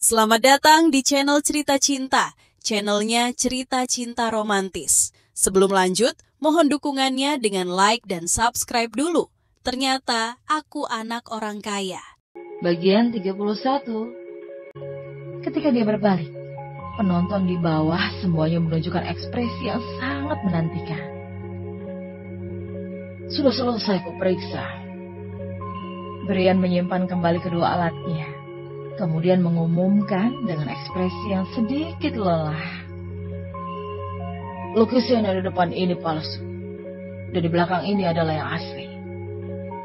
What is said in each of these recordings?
Selamat datang di channel Cerita Cinta, channelnya Cerita Cinta Romantis. Sebelum lanjut, mohon dukungannya dengan like dan subscribe dulu. Ternyata aku anak orang kaya. Bagian 31. Ketika dia berbalik, penonton di bawah semuanya menunjukkan ekspresi yang sangat menantikan. Sudah selesai kuperiksa. Brian menyimpan kembali kedua alatnya, kemudian mengumumkan dengan ekspresi yang sedikit lelah. Lukisan yang di depan ini palsu, dan di belakang ini adalah yang asli.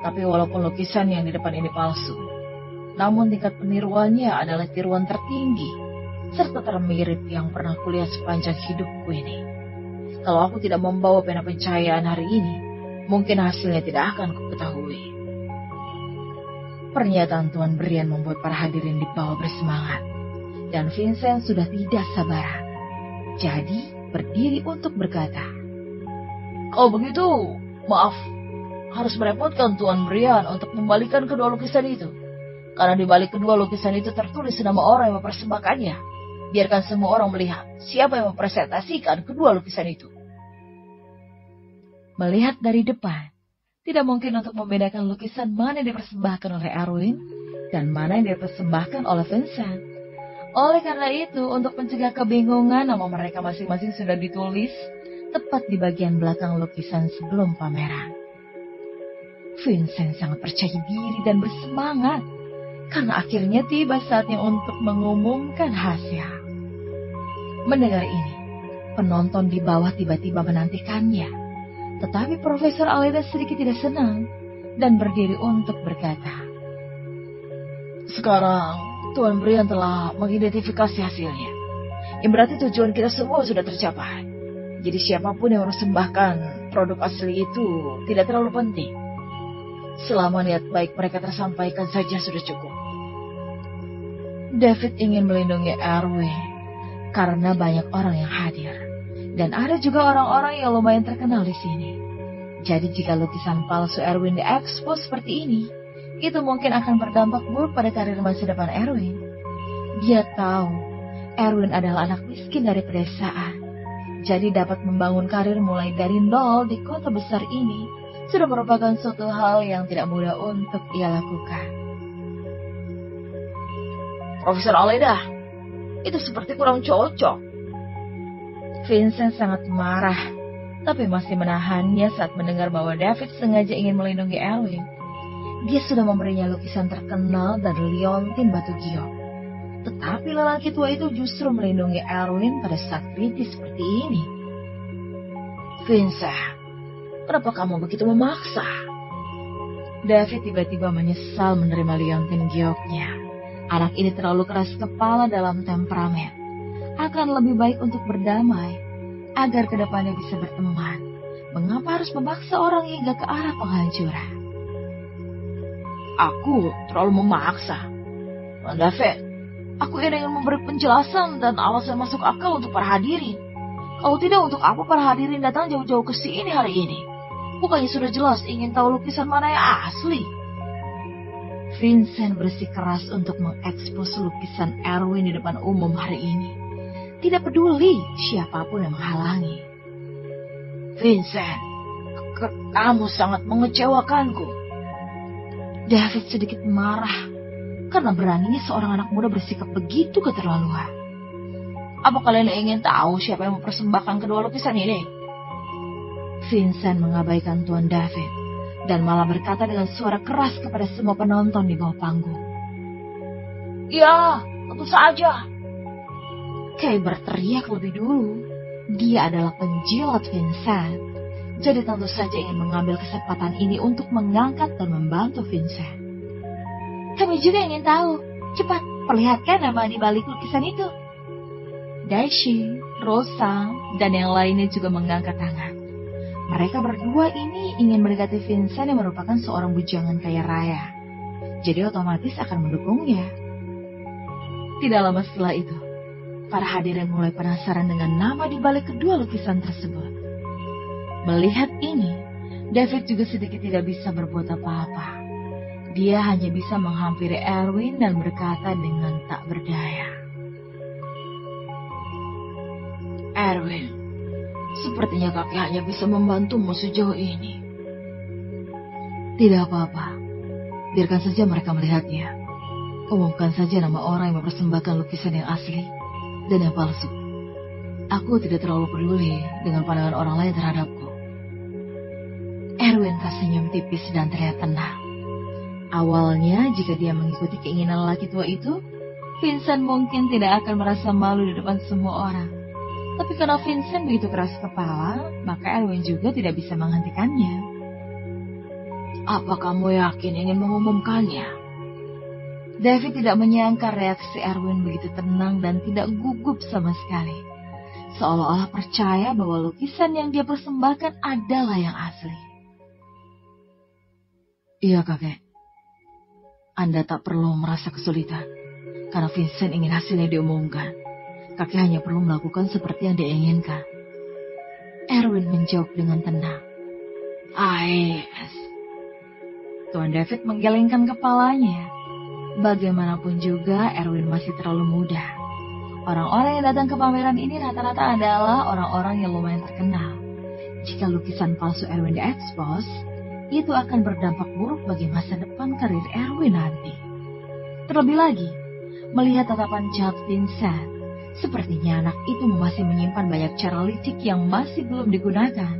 Tapi walaupun lukisan yang di depan ini palsu, namun tingkat peniruannya adalah tiruan tertinggi, serta termirip yang pernah kulihat sepanjang hidupku ini. Kalau aku tidak membawa pena pencahayaan hari ini, mungkin hasilnya tidak akan kuketahui. Pernyataan Tuan Brian membuat para hadirin di bawah bersemangat, dan Vincent sudah tidak sabaran. Jadi berdiri untuk berkata, "Kalau begitu, maaf, harus merepotkan Tuan Brian untuk membalikan kedua lukisan itu. Karena di balik kedua lukisan itu tertulis nama orang yang mempersembahkannya. Biarkan semua orang melihat siapa yang mempresentasikan kedua lukisan itu." Melihat dari depan, tidak mungkin untuk membedakan lukisan mana yang dipersembahkan oleh Erwin dan mana yang dipersembahkan oleh Vincent. Oleh karena itu, untuk mencegah kebingungan, nama mereka masing-masing sudah ditulis tepat di bagian belakang lukisan sebelum pameran. Vincent sangat percaya diri dan bersemangat karena akhirnya tiba saatnya untuk mengumumkan hasil. Mendengar ini, penonton di bawah tiba-tiba menantikannya. Tetapi Profesor Aleda sedikit tidak senang dan berdiri untuk berkata, "Sekarang Tuan Brian telah mengidentifikasi hasilnya. Yang berarti tujuan kita semua sudah tercapai. Jadi siapapun yang mempersembahkan produk asli itu tidak terlalu penting. Selama niat baik mereka tersampaikan saja sudah cukup." David ingin melindungi Erwin karena banyak orang yang hadir. Dan ada juga orang-orang yang lumayan terkenal di sini. Jadi jika lukisan palsu Erwin diekspos seperti ini, itu mungkin akan berdampak buruk pada karir masa depan Erwin. Dia tahu Erwin adalah anak miskin dari pedesaan. Jadi dapat membangun karir mulai dari nol di kota besar ini sudah merupakan suatu hal yang tidak mudah untuk ia lakukan. "Profesor Aleda, itu seperti kurang cocok." Vincent sangat marah, tapi masih menahannya saat mendengar bahwa David sengaja ingin melindungi Erwin. Dia sudah memberinya lukisan terkenal dari liontin batu giok. Tetapi lelaki tua itu justru melindungi Erwin pada saat kritis seperti ini. "Vincent, kenapa kamu begitu memaksa?" David tiba-tiba menyesal menerima liontin gioknya. Anak ini terlalu keras kepala dalam temperamen. Akan lebih baik untuk berdamai, agar kedepannya bisa berteman. Mengapa harus memaksa orang hingga ke arah penghancuran? "Aku terlalu memaksa. David, aku ingin memberi penjelasan dan alasan masuk akal untuk para hadirin. Kalau tidak, untuk apa para hadirin datang jauh-jauh ke sini hari ini? Bukannya sudah jelas ingin tahu lukisan mana yang asli?" Vincent bersikeras untuk mengekspos lukisan Erwin di depan umum hari ini. Tidak peduli siapapun yang menghalangi. "Vincent, kamu sangat mengecewakanku." David sedikit marah karena beraninya seorang anak muda bersikap begitu keterlaluan. "Apa kalian ingin tahu siapa yang mempersembahkan kedua lukisan ini?" Vincent mengabaikan Tuan David dan malah berkata dengan suara keras kepada semua penonton di bawah panggung, "Ya, tentu saja." Kay berteriak lebih dulu. Dia adalah penjilat Vincent. Jadi tentu saja ingin mengambil kesempatan ini untuk mengangkat dan membantu Vincent. "Kami juga ingin tahu. Cepat, perlihatkan nama di balik lukisan itu." Daisy, Rosa, dan yang lainnya juga mengangkat tangan. Mereka berdua ini ingin mendekati Vincent yang merupakan seorang bujangan kaya raya. Jadi otomatis akan mendukungnya. Tidak lama setelah itu, para hadirin mulai penasaran dengan nama di balik kedua lukisan tersebut. Melihat ini, David juga sedikit tidak bisa berbuat apa-apa. Dia hanya bisa menghampiri Erwin dan berkata dengan tak berdaya, Erwin. Sepertinya kakek hanya bisa membantumu sejauh ini. Tidak apa-apa. Biarkan saja mereka melihatnya. Umumkan saja nama orang yang mempersembahkan lukisan yang asli dan yang palsu. Aku tidak terlalu peduli dengan pandangan orang lain terhadapku. Erwin tersenyum tipis dan terlihat tenang. Awalnya, jika dia mengikuti keinginan lelaki tua itu, Vincent mungkin tidak akan merasa malu di depan semua orang. Tapi karena Vincent begitu keras kepala, maka Erwin juga tidak bisa menghentikannya. Apa kamu yakin ingin mengumumkannya? David tidak menyangka reaksi Erwin begitu tenang dan tidak gugup sama sekali. Seolah-olah percaya bahwa lukisan yang dia persembahkan adalah yang asli. Iya kakek, Anda tak perlu merasa kesulitan. Karena Vincent ingin hasilnya diumumkan. Kakek hanya perlu melakukan seperti yang dia inginkan. Erwin menjawab dengan tenang. Yes. Tuan David menggelengkan kepalanya. Bagaimanapun juga Erwin masih terlalu muda. Orang-orang yang datang ke pameran ini rata-rata adalah orang-orang yang lumayan terkenal. Jika lukisan palsu Erwin diekspos, itu akan berdampak buruk bagi masa depan karir Erwin nanti. Terlebih lagi, melihat tatapan jahat Vincent, sepertinya anak itu masih menyimpan banyak cara licik yang masih belum digunakan,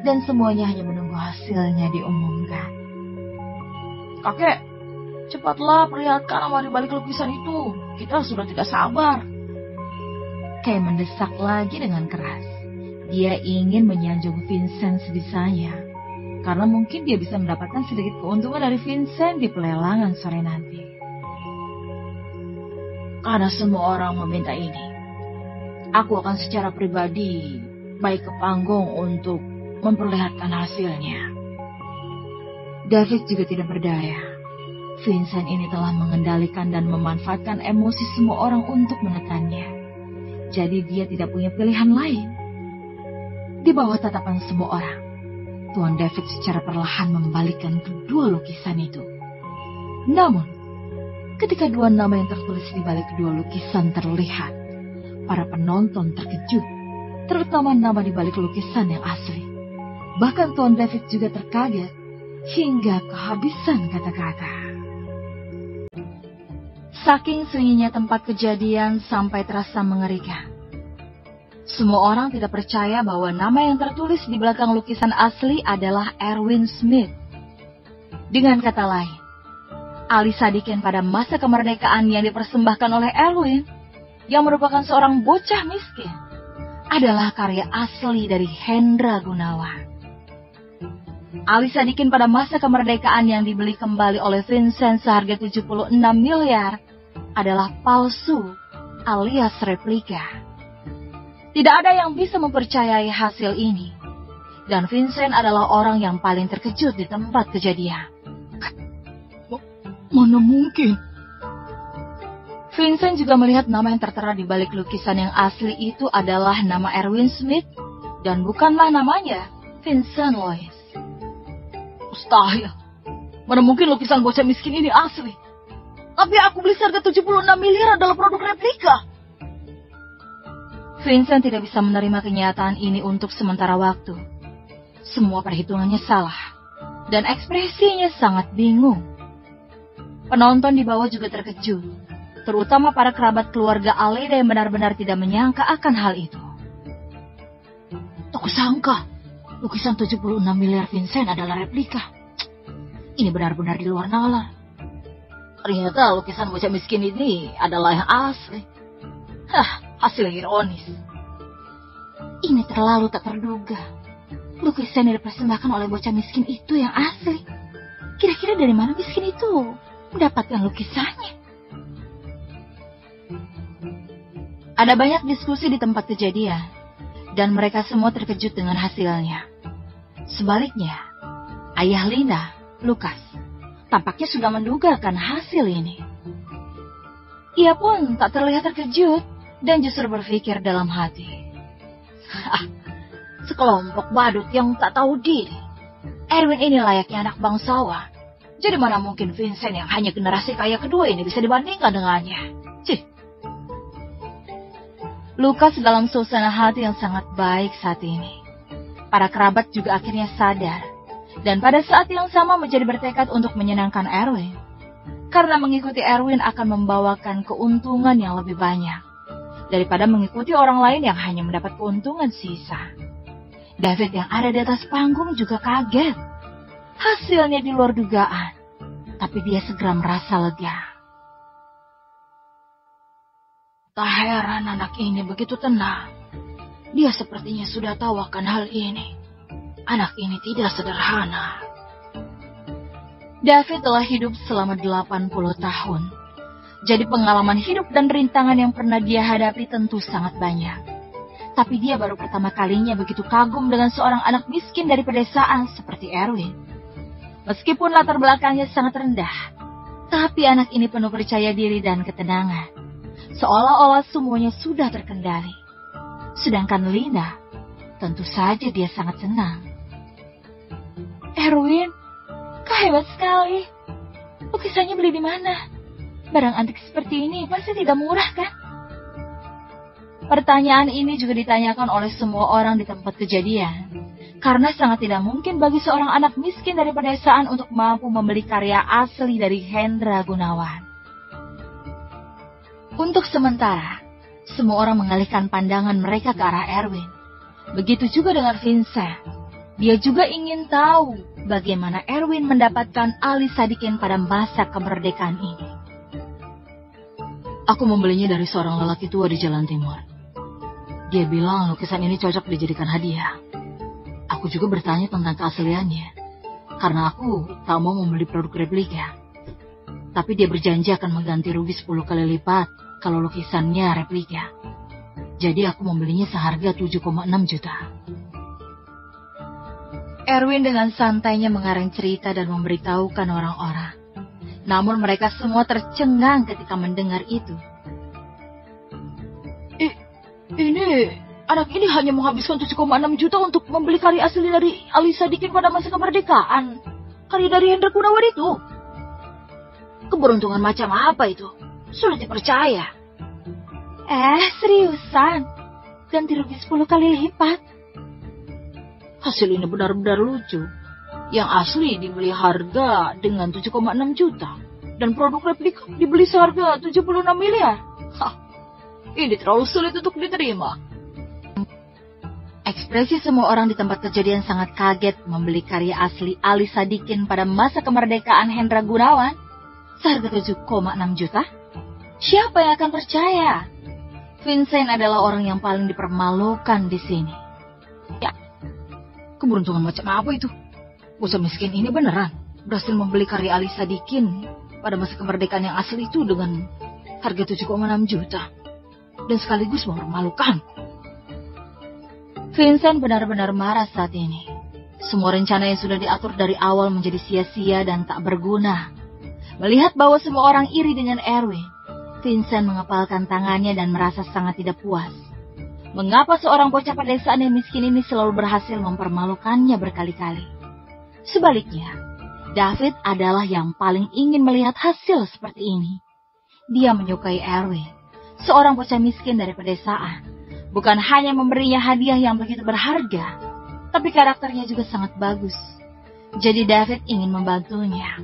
dan semuanya hanya menunggu hasilnya diumumkan. Kakek, cepatlah perlihatkan nama di balik lukisan itu. Kita sudah tidak sabar. Kay mendesak lagi dengan keras. Dia ingin menyanjung Vincent sebisanya, karena mungkin dia bisa mendapatkan sedikit keuntungan dari Vincent di pelelangan sore nanti. Karena semua orang meminta ini, aku akan secara pribadi baik ke panggung untuk memperlihatkan hasilnya. David juga tidak berdaya. Vincent ini telah mengendalikan dan memanfaatkan emosi semua orang untuk menekannya. Jadi dia tidak punya pilihan lain. Di bawah tatapan semua orang, Tuan David secara perlahan membalikkan kedua lukisan itu. Namun, ketika dua nama yang tertulis di balik kedua lukisan terlihat, para penonton terkejut, terutama nama di balik lukisan yang asli. Bahkan Tuan David juga terkaget hingga kehabisan kata-kata. Saking sunyinya tempat kejadian sampai terasa mengerikan. Semua orang tidak percaya bahwa nama yang tertulis di belakang lukisan asli adalah Erwin Smith. Dengan kata lain, Ali Sadikin pada masa kemerdekaan yang dipersembahkan oleh Erwin, yang merupakan seorang bocah miskin, adalah karya asli dari Hendra Gunawan. Ali Sadikin pada masa kemerdekaan yang dibeli kembali oleh Vincent seharga 76 miliar adalah palsu alias replika. Tidak ada yang bisa mempercayai hasil ini, dan Vincent adalah orang yang paling terkejut di tempat kejadian. Mana mungkin? Vincent juga melihat nama yang tertera di balik lukisan yang asli itu adalah nama Erwin Smith dan bukanlah namanya Vincent Lois. Mustahil. Mana mungkin lukisan bocah miskin ini asli? Tapi aku beli seharga 76 miliar adalah produk replika. Vincent tidak bisa menerima kenyataan ini untuk sementara waktu. Semua perhitungannya salah, dan ekspresinya sangat bingung. Penonton di bawah juga terkejut, terutama para kerabat keluarga Aleda yang benar-benar tidak menyangka akan hal itu. Tak kusangka, lukisan 76 miliar Vincent adalah replika. Ini benar-benar di luar nalar. Ternyata lukisan bocah miskin ini adalah yang asli. Hasil ironis. Ini terlalu tak terduga. Lukisan yang dipersembahkan oleh bocah miskin itu yang asli. Kira-kira dari mana miskin itu mendapatkan lukisannya? Ada banyak diskusi di tempat kejadian, dan mereka semua terkejut dengan hasilnya. Sebaliknya, ayah Linda, Lucas, tampaknya sudah menduga akan hasil ini. Ia pun tak terlihat terkejut dan justru berpikir dalam hati. Sekelompok badut yang tak tahu diri. Erwin ini layaknya anak bangsawan. Jadi mana mungkin Vincent yang hanya generasi kaya kedua ini bisa dibandingkan dengannya? Lukas dalam suasana hati yang sangat baik saat ini. Para kerabat juga akhirnya sadar, dan pada saat yang sama menjadi bertekad untuk menyenangkan Erwin. Karena mengikuti Erwin akan membawakan keuntungan yang lebih banyak, daripada mengikuti orang lain yang hanya mendapat keuntungan sisa. David yang ada di atas panggung juga kaget. Hasilnya di luar dugaan, tapi dia segera merasa lega. Tak heran anak ini begitu tenang. Dia sepertinya sudah tahu akan hal ini. Anak ini tidak sederhana. David telah hidup selama 80 tahun. Jadi pengalaman hidup dan rintangan yang pernah dia hadapi tentu sangat banyak. Tapi dia baru pertama kalinya begitu kagum dengan seorang anak miskin dari pedesaan seperti Erwin. Meskipun latar belakangnya sangat rendah, tapi anak ini penuh percaya diri dan ketenangan. Seolah-olah semuanya sudah terkendali. Sedangkan Lina, tentu saja dia sangat senang. Erwin, kau hebat sekali. Lukisannya beli di mana? Barang antik seperti ini pasti tidak murah, kan? Pertanyaan ini juga ditanyakan oleh semua orang di tempat kejadian. Karena sangat tidak mungkin bagi seorang anak miskin dari pedesaan untuk mampu membeli karya asli dari Hendra Gunawan. Untuk sementara, semua orang mengalihkan pandangan mereka ke arah Erwin. Begitu juga dengan Vincent. Dia juga ingin tahu bagaimana Erwin mendapatkan Ali Sadikin pada masa kemerdekaan ini. Aku membelinya dari seorang lelaki tua di Jalan Timur. Dia bilang lukisan ini cocok dijadikan hadiah. Aku juga bertanya tentang keasliannya, karena aku tak mau membeli produk replika. Tapi dia berjanji akan mengganti rugi 10 kali lipat kalau lukisannya replika. Jadi aku membelinya seharga 7,6 juta. Erwin dengan santainya mengarang cerita dan memberitahukan orang-orang. Namun mereka semua tercengang ketika mendengar itu. Ini, anak ini hanya menghabiskan 7,6 juta untuk membeli karya asli dari Ali Sadikin pada masa kemerdekaan. Karya dari Hendra Gunawan itu. Keberuntungan macam apa itu? Sulit dipercaya. Seriusan? Ganti rugi 10 kali lipat? Hasil ini benar-benar lucu. Yang asli dibeli harga dengan 7,6 juta. Dan produk replika dibeli seharga 76 miliar. Ini terlalu sulit untuk diterima. Ekspresi semua orang di tempat kejadian sangat kaget membeli karya asli Ali Sadikin pada masa kemerdekaan Hendra Gunawan seharga 7,6 juta. Siapa yang akan percaya? Vincent adalah orang yang paling dipermalukan di sini. Ya, keberuntungan macam apa itu? Bocah miskin ini beneran berhasil membeli karya Ali Sadikin pada masa kemerdekaan yang asli itu dengan harga 7,6 juta. Dan sekaligus mempermalukan. Vincent benar-benar marah saat ini. Semua rencana yang sudah diatur dari awal menjadi sia-sia dan tak berguna. Melihat bahwa semua orang iri dengan Erwin, Vincent mengepalkan tangannya dan merasa sangat tidak puas. Mengapa seorang bocah pedesaan yang miskin ini selalu berhasil mempermalukannya berkali-kali? Sebaliknya, David adalah yang paling ingin melihat hasil seperti ini. Dia menyukai Erwin, seorang bocah miskin dari pedesaan. Bukan hanya memberinya hadiah yang begitu berharga, tapi karakternya juga sangat bagus. Jadi David ingin membantunya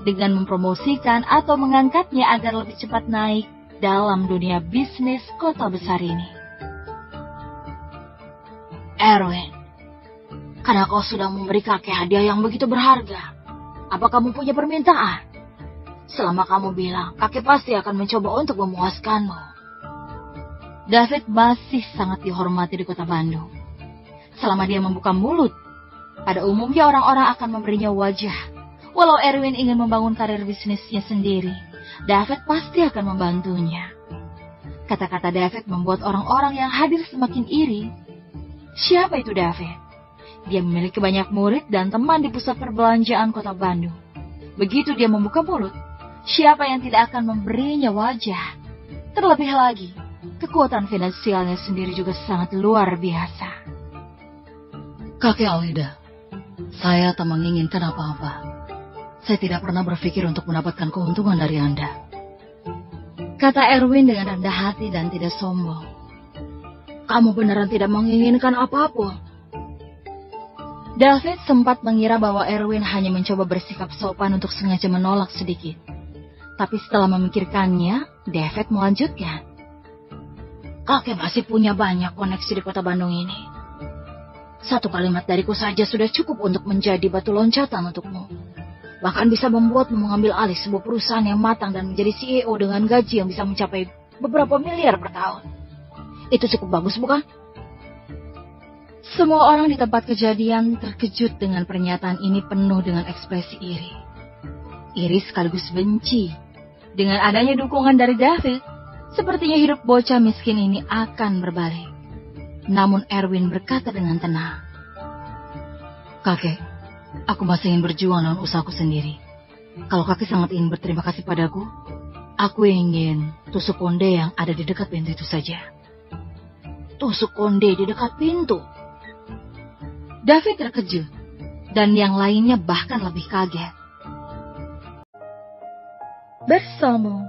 dengan mempromosikan atau mengangkatnya agar lebih cepat naik dalam dunia bisnis kota besar ini. Erwin, karena kau sudah memberi kakek hadiah yang begitu berharga, apa kamu punya permintaan? Selama kamu bilang, kakek pasti akan mencoba untuk memuaskanmu. David masih sangat dihormati di kota Bandung. Selama dia membuka mulut, pada umumnya orang-orang akan memberinya wajah. Walau Erwin ingin membangun karir bisnisnya sendiri, David pasti akan membantunya. Kata-kata David membuat orang-orang yang hadir semakin iri. Siapa itu David? Dia memiliki banyak murid dan teman di pusat perbelanjaan kota Bandung. Begitu dia membuka mulut, siapa yang tidak akan memberinya wajah? Terlebih lagi, kekuatan finansialnya sendiri juga sangat luar biasa. Kakek Alida, saya tak menginginkan apa-apa. Saya tidak pernah berpikir untuk mendapatkan keuntungan dari Anda. Kata Erwin dengan rendah hati dan tidak sombong. kamu beneran tidak menginginkan apapun? David sempat mengira bahwa Erwin hanya mencoba bersikap sopan untuk sengaja menolak sedikit. Tapi setelah memikirkannya, David melanjutkan. Kakek masih punya banyak koneksi di kota Bandung ini. Satu kalimat dariku saja sudah cukup untuk menjadi batu loncatan untukmu. Bahkan bisa membuatmu mengambil alih sebuah perusahaan yang matang dan menjadi CEO dengan gaji yang bisa mencapai beberapa miliar per tahun. Itu cukup bagus, bukan? Semua orang di tempat kejadian terkejut dengan pernyataan ini penuh dengan ekspresi iri. Iri sekaligus benci. Dengan adanya dukungan dari David, sepertinya hidup bocah miskin ini akan berbalik. Namun Erwin berkata dengan tenang. Kakek, aku masih ingin berjuang dengan usahaku sendiri. Kalau kakek sangat ingin berterima kasih padaku, aku ingin tusuk konde yang ada di dekat pintu itu saja. Tusuk konde di dekat pintu? David terkejut, dan yang lainnya bahkan lebih kaget. Bersama